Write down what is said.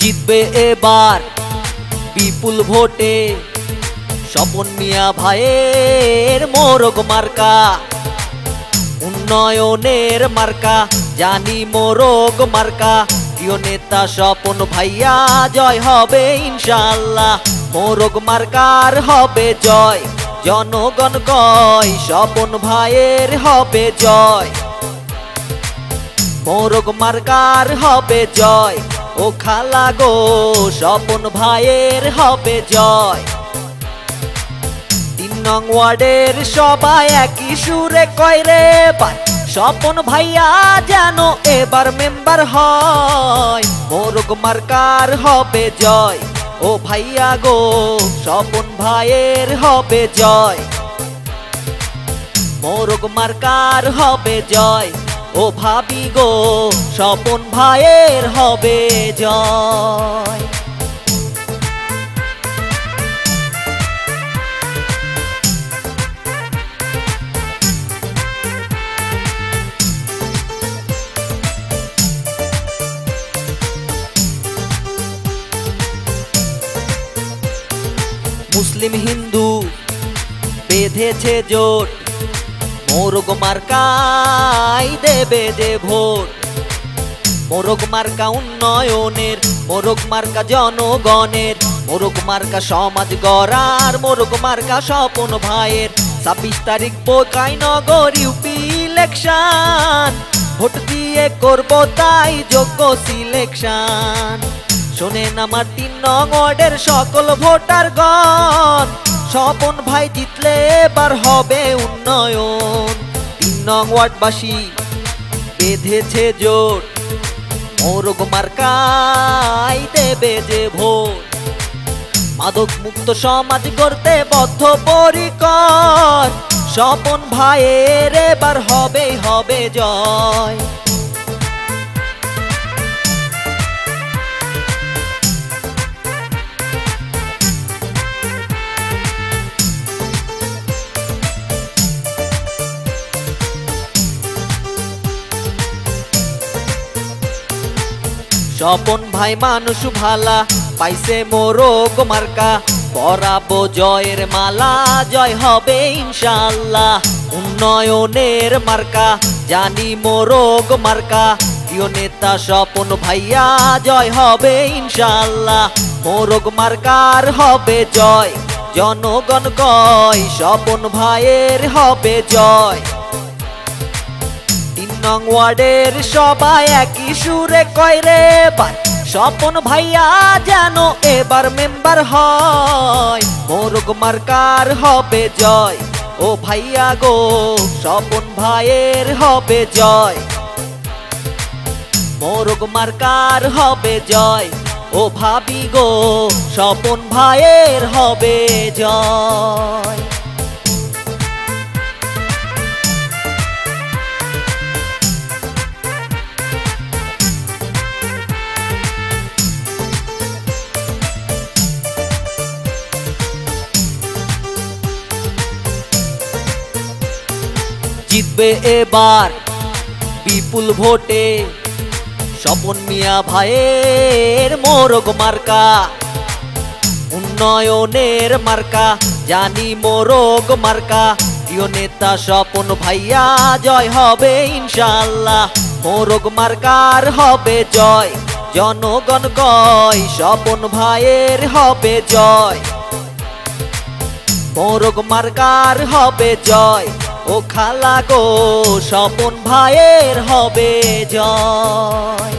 জিতবে এবার বিপুল ভোটে স্বপন মিয়া ভাইয়ের মোরগ মার্কা, উন্নয়নের মার্কা জানি মোরগ মার্কা। প্রিয় নেতা স্বপন ভাইয়া জয় হবে ইনশাআল্লাহ, মোরগ মার্কার হবে জয়। জনগণ কয় স্বপন ভাইয়ের হবে জয়, মোরগ মার্কার হবে জয়। ও খালা গো স্বপন ভাইয়ের হবে জয়। ৩ নং ওয়ার্ডের সবাই একই সুরে কয় রে ভাই, স্বপন ভাইয়া যেন এবার মেম্বার হয়, মোরগ মার্কার হবে জয়। ও ভাইয়া গো স্বপন ভাইয়ের হবে জয়, মোরগ মার্কার হবে জয়। ও ভাবি গো স্বপন ভাইয়ের হবে জয়। মুসলিম হিন্দু বেঁধেছে জোট, মোরগ মার্কাই দেবে যে ভোট। মোরগ মার্কা উন্নয়নের, মোরগ মার্কা জনগণের, মোরগ মার্কা সমাজ গড়ার, মোরগ মার্কা স্বপন ভাইয়ের। ২৬ তারিখ বোকাইনগর ইউপি ইলেকশন, ভোট দিয়ে করব তাই যোগ্য সিলেকশন। শোনেন আমার ৩ নং ওয়ার্ডের সকল ভোটারগণ, স্বপন ভাই জিতলে এবার হবে উন্নয়ন। ৩ নং ওয়ার্ডবাসী বেঁধেছে জোট, মোরগ মার্কাই দেবে যে ভোট। মাদক মুক্ত সমাজ গড়তে বদ্ধপরিকর, স্বপন ভাইয়ের এবার হবে জয়। স্বপন ভাই মানুষ ভালা পাইছে মোরগ মার্কা, পরাবো জয়ের মালা, জয় হবে ইনশাআল্লাহ। উন্নয়নের মার্কা জানি মোরগ মার্কা, প্রিয় নেতা স্বপন ভাইয়া জয় হবে ইনশাআল্লাহ, মোরগ মার্কার হবে জয়। জনগণ কয় স্বপন ভাইয়ের হবে জয়। ৩ নং ওয়ার্ডের সবাই একই সুরে কয় রে ভাই, স্বপন ভাইয়া যেন এবার মেম্বার হয়, মোরগ মার্কার হবে জয়। ও ভাইয়া গো স্বপন ভাইয়ের হবে জয়, মোরগ মার্কার হবে জয়। ও ভাবি গো স্বপন ভাইয়ের হবে জয়। জিতবে এবার বিপুল ভোটে স্বপন মিয়া ভাইয়ের মোরগ মার্কা, উন্নয়নের মার্কা জানি মোরগ মার্কা। প্রিয় নেতা স্বপন ভাইয়া জয় হবে ইনশাআল্লাহ, মোরগ মার্কার হবে জয়। জনগণ কয় স্বপন ভাইয়ের হবে জয়, মোরগ মার্কার হবে জয়। ও খালা গো স্বপন ভাইয়ের হবে জয়।